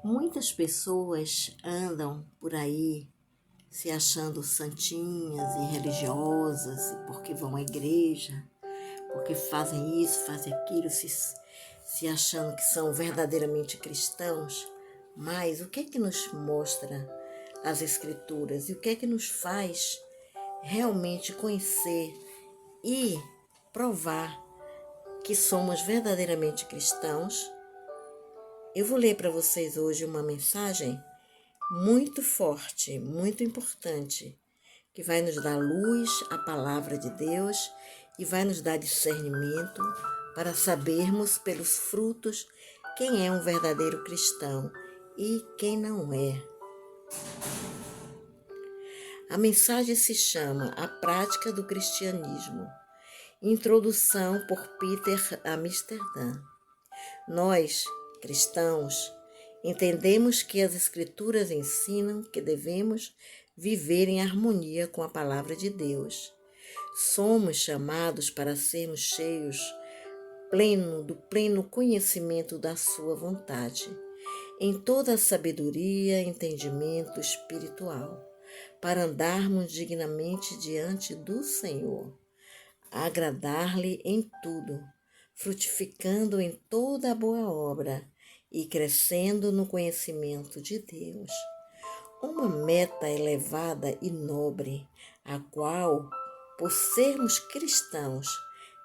Muitas pessoas andam por aí se achando santinhas e religiosas, porque vão à igreja, porque fazem isso, fazem aquilo, se achando que são verdadeiramente cristãos. Mas o que é que nos mostra as Escrituras e o que é que nos faz realmente conhecer e provar que somos verdadeiramente cristãos? Eu vou ler para vocês hoje uma mensagem muito forte, muito importante, que vai nos dar luz à palavra de Deus e vai nos dar discernimento para sabermos pelos frutos quem é um verdadeiro cristão e quem não é. A mensagem se chama A Prática do Cristianismo. Introdução por Peter Amsterdam. Nós, cristãos, entendemos que as Escrituras ensinam que devemos viver em harmonia com a palavra de Deus. Somos chamados para sermos cheios do pleno conhecimento da sua vontade, em toda a sabedoria e entendimento espiritual, para andarmos dignamente diante do Senhor, agradar-lhe em tudo, frutificando em toda a boa obra e crescendo no conhecimento de Deus. Uma meta elevada e nobre, a qual, por sermos cristãos,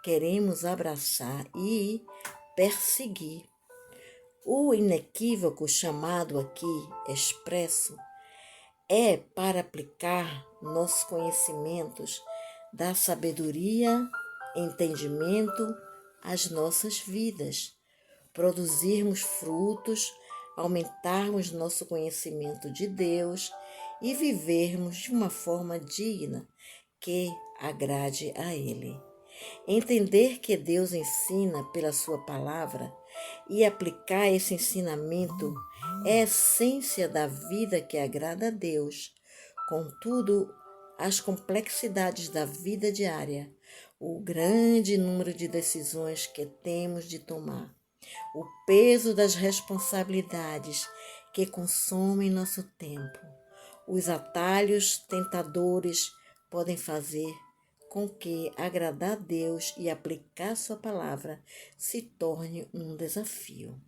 queremos abraçar e perseguir. O inequívoco chamado aqui expresso é para aplicar nossos conhecimentos da sabedoria, entendimento às nossas vidas, produzirmos frutos, aumentarmos nosso conhecimento de Deus e vivermos de uma forma digna que agrade a Ele. Entender que Deus ensina pela sua palavra e aplicar esse ensinamento é a essência da vida que agrada a Deus. Contudo, as complexidades da vida diária, o grande número de decisões que temos de tomar, o peso das responsabilidades que consomem nosso tempo, os atalhos tentadores podem fazer com que agradar a Deus e aplicar sua palavra se torne um desafio.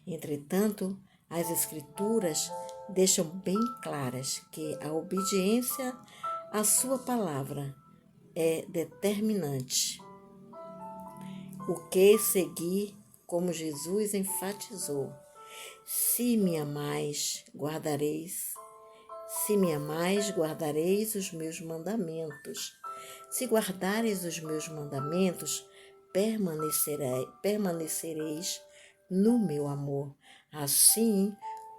Entretanto, as Escrituras deixam bem claras que a obediência à sua palavra é determinante. O que seguir, como Jesus enfatizou: se me amais, guardareis os meus mandamentos. Se guardareis os meus mandamentos, permanecereis no meu amor, assim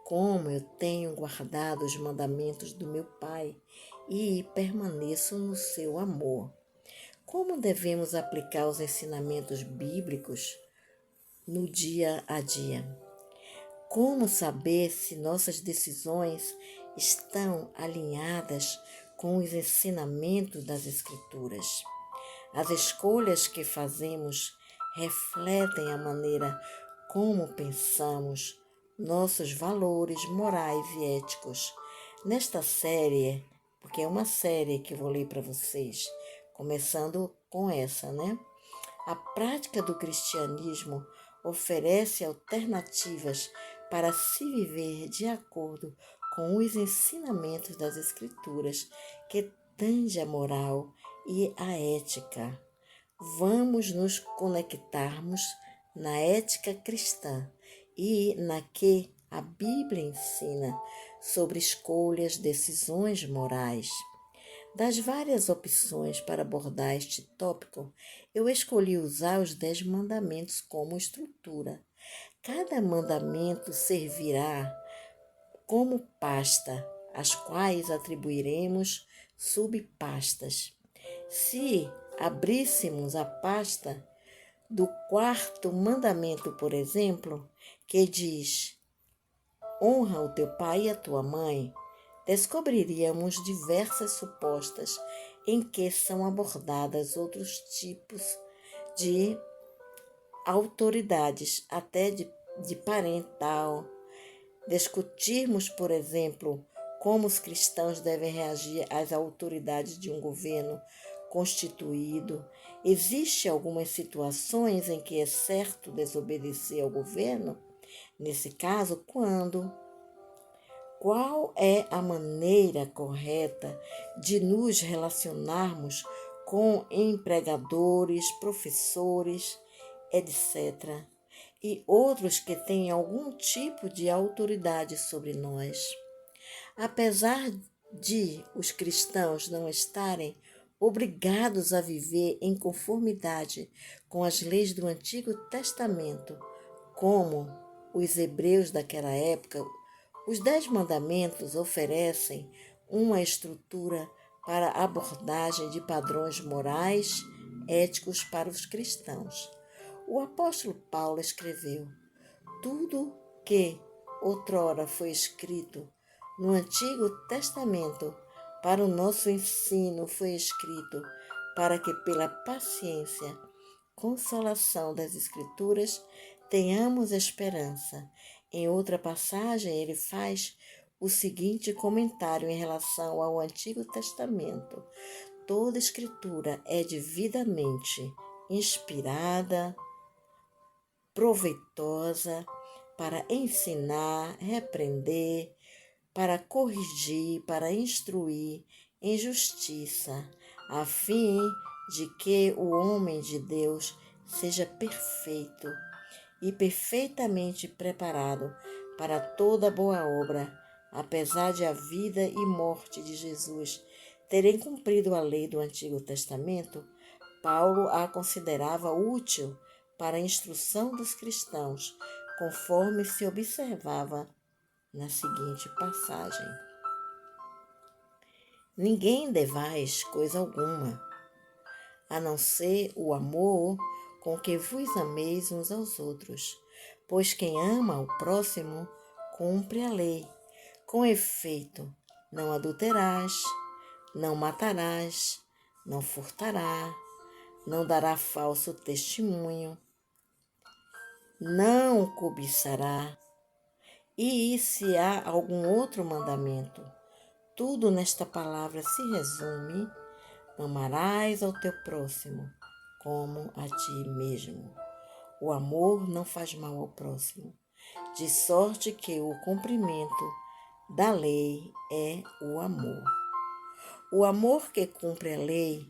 como eu tenho guardado os mandamentos do meu Pai e permaneço no seu amor. Como devemos aplicar os ensinamentos bíblicos no dia a dia? Como saber se nossas decisões estão alinhadas com os ensinamentos das Escrituras? As escolhas que fazemos refletem a maneira como pensamos, nossos valores morais e éticos. Nesta série, porque é uma série que eu vou ler para vocês, começando com essa, né? A prática do cristianismo oferece alternativas para se viver de acordo com os ensinamentos das Escrituras, que tange a moral e a ética. Vamos nos conectarmos na ética cristã e na que a Bíblia ensina sobre escolhas, decisões morais. Das várias opções para abordar este tópico, eu escolhi usar os 10 mandamentos como estrutura. Cada mandamento servirá como pasta, às quais atribuiremos subpastas. Se abríssemos a pasta do 4º mandamento, por exemplo, que diz: honra o teu pai e a tua mãe, descobriríamos diversas supostas em que são abordadas outros tipos de autoridades, até de parental, discutirmos, por exemplo, como os cristãos devem reagir às autoridades de um governo constituído. Existem algumas situações em que é certo desobedecer ao governo? Nesse caso, quando? Qual é a maneira correta de nos relacionarmos com empregadores, professores, etc., e outros que têm algum tipo de autoridade sobre nós? Apesar de os cristãos não estarem obrigados a viver em conformidade com as leis do Antigo Testamento, como os hebreus daquela época, os 10 mandamentos oferecem uma estrutura para a abordagem de padrões morais, éticos para os cristãos. O apóstolo Paulo escreveu: tudo que outrora foi escrito no Antigo Testamento para o nosso ensino foi escrito para que pela paciência, consolação das Escrituras, tenhamos esperança. Em outra passagem, ele faz o seguinte comentário em relação ao Antigo Testamento: toda Escritura é devidamente inspirada, proveitosa para ensinar, repreender, para corrigir, para instruir em justiça, a fim de que o homem de Deus seja perfeito e perfeitamente preparado para toda boa obra. Apesar de a vida e morte de Jesus terem cumprido a lei do Antigo Testamento, Paulo a considerava útil para a instrução dos cristãos, conforme se observava na seguinte passagem: ninguém devais coisa alguma, a não ser o amor com que vos ameis uns aos outros, pois quem ama o próximo cumpre a lei. Com efeito, não adulterás, não matarás, não furtarás, não dará falso testemunho, não cobiçará. E se há algum outro mandamento, tudo nesta palavra se resume: amarás ao teu próximo como a ti mesmo. O amor não faz mal ao próximo, de sorte que o cumprimento da lei é o amor. O amor que cumpre a lei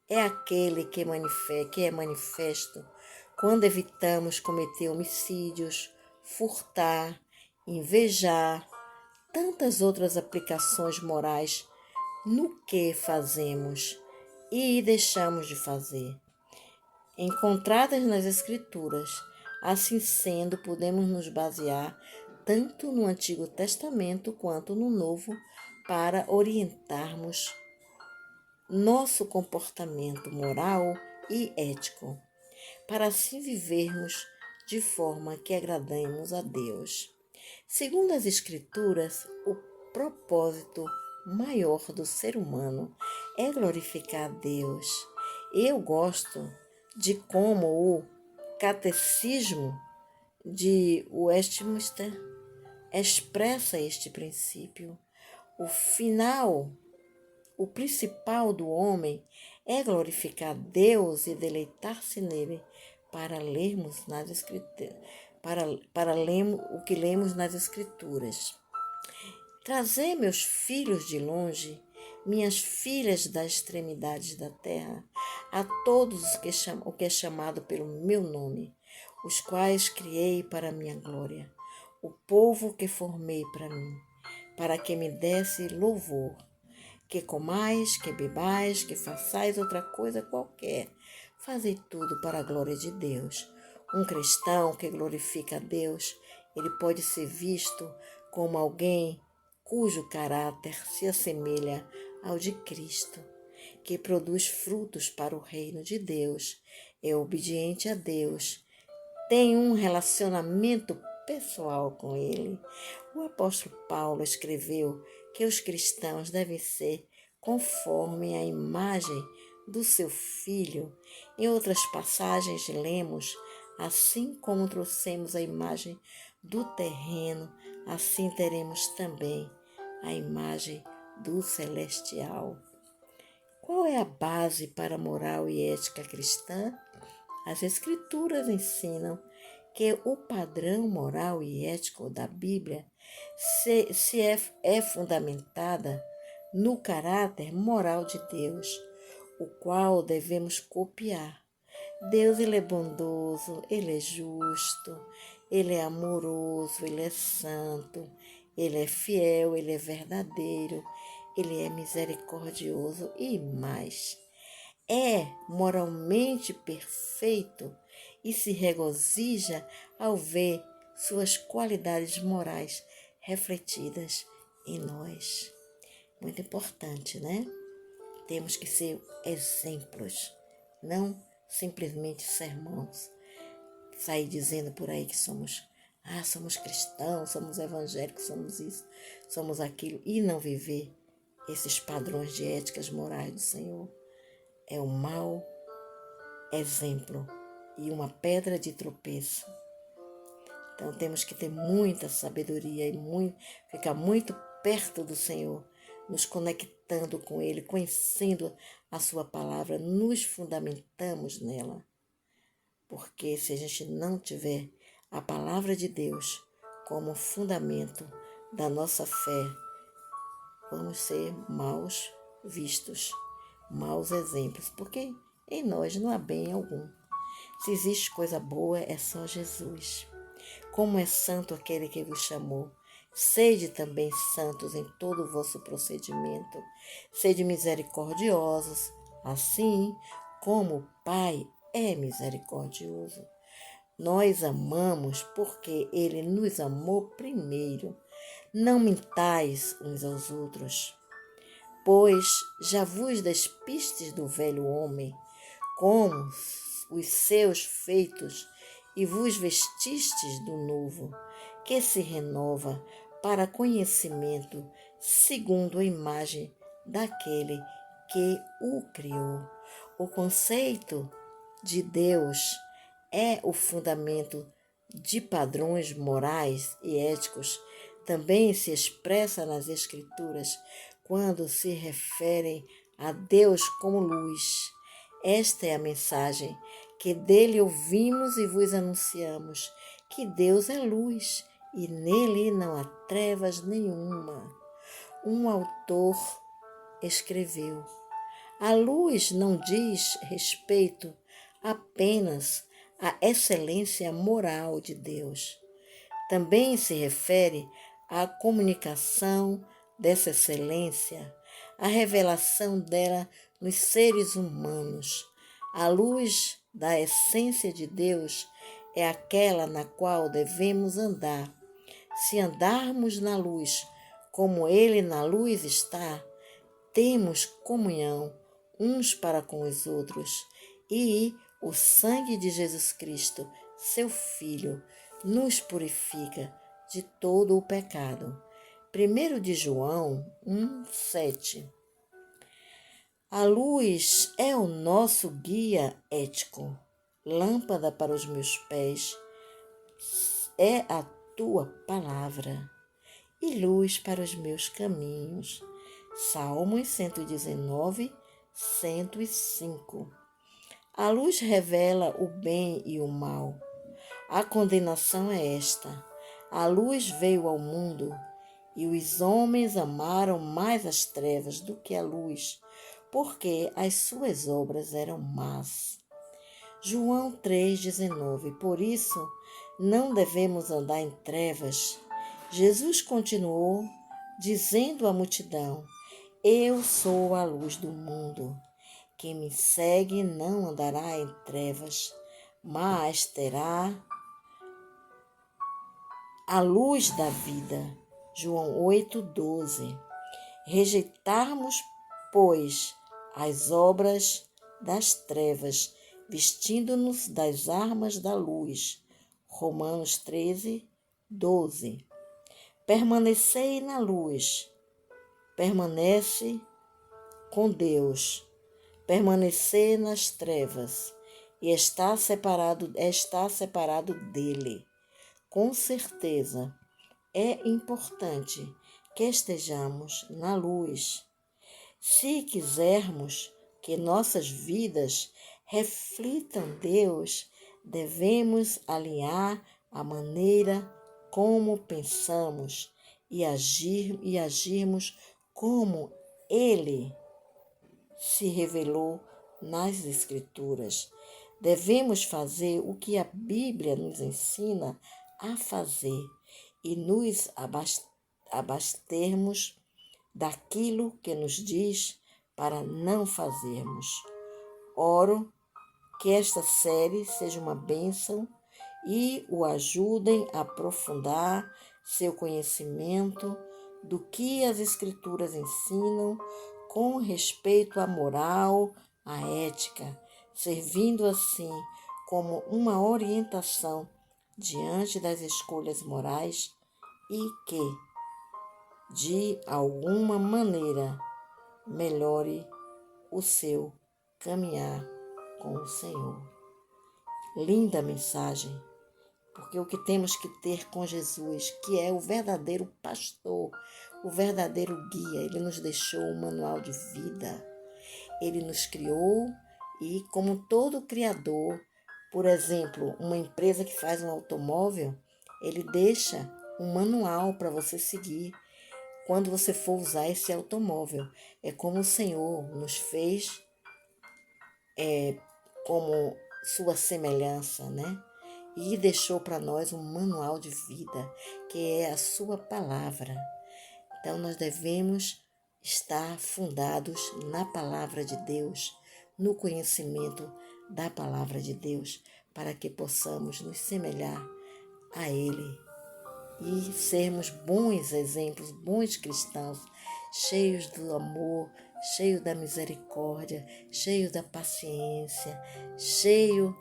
é aquele que é manifesto quando evitamos cometer homicídios, furtar, invejar, tantas outras aplicações morais no que fazemos e deixamos de fazer, encontradas nas Escrituras. Assim sendo, podemos nos basear tanto no Antigo Testamento quanto no Novo para orientarmos nosso comportamento moral e ético, para assim vivermos de forma que agrademos a Deus. Segundo as Escrituras, o propósito maior do ser humano é glorificar a Deus. Eu gosto de como o Catecismo de Westminster expressa este princípio. O principal do homem é glorificar Deus e deleitar-se nele para lermos nas Escrituras, para lermos o que lemos nas Escrituras. Trazei meus filhos de longe, minhas filhas das extremidades da terra, a todos o que é chamado pelo meu nome, os quais criei para a minha glória, o povo que formei para mim, para que me desse louvor. Que comais, que bebais, que façais outra coisa qualquer, fazei tudo para a glória de Deus. Um cristão que glorifica a Deus, ele pode ser visto como alguém cujo caráter se assemelha ao de Cristo, que produz frutos para o reino de Deus, é obediente a Deus, tem um relacionamento pessoal com Ele. O apóstolo Paulo escreveu que os cristãos devem ser conforme a imagem do seu Filho. Em outras passagens lemos: assim como trouxemos a imagem do terreno, assim teremos também a imagem do celestial. Qual é a base para a moral e ética cristã? As Escrituras ensinam que o padrão moral e ético da Bíblia é fundamentada no caráter moral de Deus, o qual devemos copiar. Deus, Ele é bondoso, Ele é justo, Ele é amoroso, Ele é santo, Ele é fiel, Ele é verdadeiro, Ele é misericordioso e mais. É moralmente perfeito e se regozija ao ver suas qualidades morais refletidas em nós. Muito importante, né? Temos que ser exemplos, não simplesmente sermãos. Sair dizendo por aí que somos cristãos, somos evangélicos, somos isso, somos aquilo, e não viver esses padrões de éticas morais do Senhor. É um mau exemplo e uma pedra de tropeço. Então temos que ter muita sabedoria e ficar muito perto do Senhor, nos conectando com Ele, conhecendo a sua palavra, nos fundamentamos nela. Porque se a gente não tiver a palavra de Deus como fundamento da nossa fé, vamos ser maus vistos, maus exemplos, porque em nós não há bem algum. Se existe coisa boa, é só Jesus. Como é santo aquele que vos chamou, sede também santos em todo o vosso procedimento. Sede misericordiosos, assim como o Pai é misericordioso. Nós amamos porque Ele nos amou primeiro. Não mintais uns aos outros, pois já vos despistes do velho homem, com os seus feitos, e vos vestistes do novo, que se renova para conhecimento segundo a imagem daquele que o criou. O conceito de Deus é o fundamento de padrões morais e éticos. Também se expressa nas Escrituras quando se referem a Deus como luz. Esta é a mensagem que dele ouvimos e vos anunciamos, que Deus é luz e nele não há trevas nenhuma. Um autor escreveu: a luz não diz respeito apenas à excelência moral de Deus. Também se refere à comunicação dessa excelência, à revelação dela nos seres humanos. A luz da essência de Deus é aquela na qual devemos andar. Se andarmos na luz, como Ele na luz está, temos comunhão uns para com os outros, e o sangue de Jesus Cristo, seu Filho, nos purifica de todo o pecado. 1 de João 1:7. A luz é o nosso guia ético. Lâmpada para os meus pés é a tua palavra e luz para os meus caminhos. Salmos 119, 105. A luz revela o bem e o mal. A condenação é esta: a luz veio ao mundo e os homens amaram mais as trevas do que a luz, porque as suas obras eram más. João 3,19. Por isso, não devemos andar em trevas. Jesus continuou dizendo à multidão: eu sou a luz do mundo. Quem me segue não andará em trevas, mas terá a luz da vida. João 8,12. Rejeitarmos, pois, as obras das trevas, vestindo-nos das armas da luz. Romanos 13:12. Permanecei na luz. Permanece com Deus. Permanecer nas trevas e está separado dele. Com certeza, é importante que estejamos na luz. Se quisermos que nossas vidas reflitam Deus, devemos alinhar a maneira como pensamos e agirmos como Ele se revelou nas Escrituras. Devemos fazer o que a Bíblia nos ensina a fazer e nos abastermos daquilo que nos diz para não fazermos. Oro que esta série seja uma bênção e o ajudem a aprofundar seu conhecimento do que as Escrituras ensinam com respeito à moral, à ética, servindo assim como uma orientação diante das escolhas morais e que, de alguma maneira, melhore o seu caminhar com o Senhor. Linda mensagem, porque o que temos que ter com Jesus, que é o verdadeiro pastor, o verdadeiro guia, ele nos deixou um manual de vida. Ele nos criou e, como todo criador, por exemplo, uma empresa que faz um automóvel, ele deixa um manual para você seguir quando você for usar esse automóvel. É como o Senhor nos fez, como sua semelhança, né? E deixou para nós um manual de vida, que é a sua palavra. Então, nós devemos estar fundados na palavra de Deus, no conhecimento da palavra de Deus, para que possamos nos semelhar a Ele e sermos bons exemplos, bons cristãos, cheios do amor, cheios da misericórdia, cheios da paciência, cheios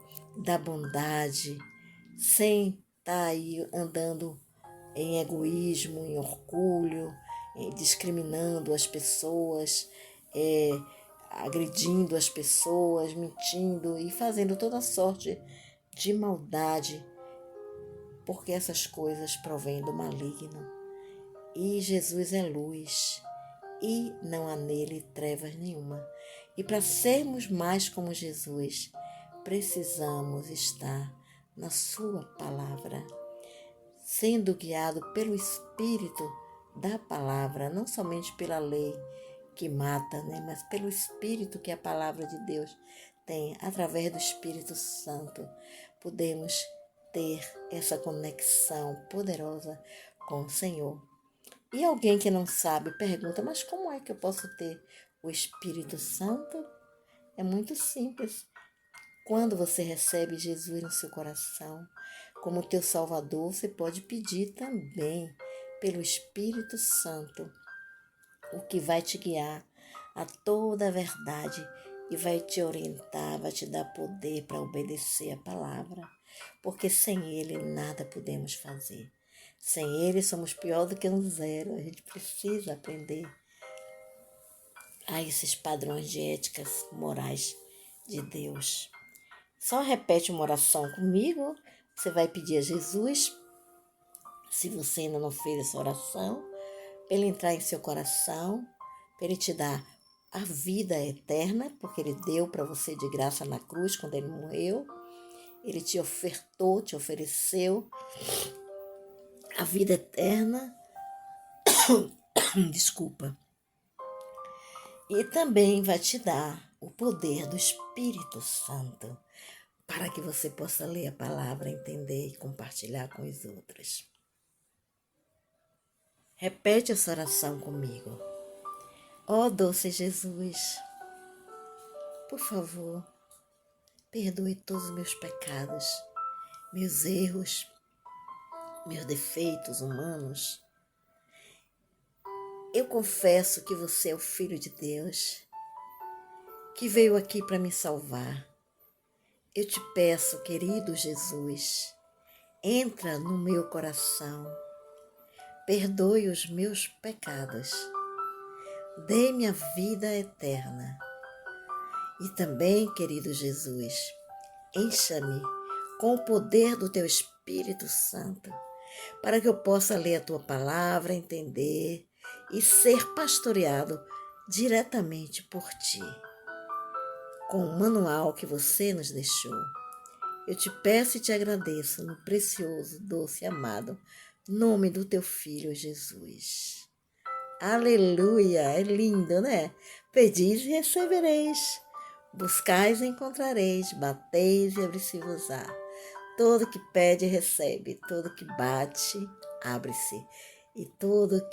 da bondade, sem estar aí andando em egoísmo, em orgulho, discriminando as pessoas, agredindo as pessoas, mentindo e fazendo toda sorte de maldade, porque essas coisas provêm do maligno. E Jesus é luz, e não há nele trevas nenhuma. E para sermos mais como Jesus, precisamos estar na sua palavra, sendo guiado pelo Espírito da palavra, não somente pela lei que mata, né, mas pelo Espírito que a palavra de Deus tem. Através do Espírito Santo, podemos ter essa conexão poderosa com o Senhor. E alguém que não sabe pergunta, mas como é que eu posso ter o Espírito Santo? É muito simples. Quando você recebe Jesus no seu coração, como teu Salvador, você pode pedir também pelo Espírito Santo, o que vai te guiar a toda a verdade e vai te orientar, vai te dar poder para obedecer a palavra, porque sem Ele nada podemos fazer. Sem Ele somos pior do que um zero. A gente precisa aprender a esses padrões de éticas morais de Deus. Só repete uma oração comigo. Você vai pedir a Jesus, se você ainda não fez essa oração, para Ele entrar em seu coração, para Ele te dar a vida eterna, porque Ele deu para você de graça na cruz quando Ele morreu. Ele te ofertou, te ofereceu a vida eterna. Desculpa. E também vai te dar o poder do Espírito Santo, para que você possa ler a palavra, entender e compartilhar com os outros. Repete essa oração comigo. Ó doce Jesus, por favor, perdoe todos os meus pecados, meus erros, meus defeitos humanos. Eu confesso que você é o Filho de Deus, que veio aqui para me salvar. Eu te peço, querido Jesus, entra no meu coração, perdoe os meus pecados, dê-me a vida eterna. E também, querido Jesus, encha-me com o poder do teu Espírito Santo, para que eu possa ler a tua palavra, entender e ser pastoreado diretamente por ti, com o manual que você nos deixou. Eu te peço e te agradeço no precioso, doce e amado nome do teu Filho Jesus. Aleluia! É lindo, né? Pedis e recebereis. Buscais e encontrareis. Bateis e abrir-se-vos-á. Todo que pede, recebe. Todo que bate, abre-se. E todo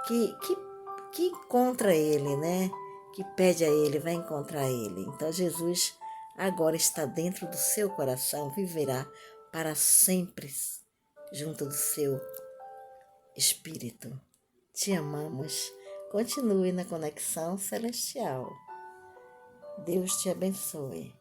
que encontra ele, né? Que pede a ele, vai encontrar ele. Então Jesus agora está dentro do seu coração, viverá para sempre junto do seu espírito. Te amamos. Continue na conexão celestial. Deus te abençoe.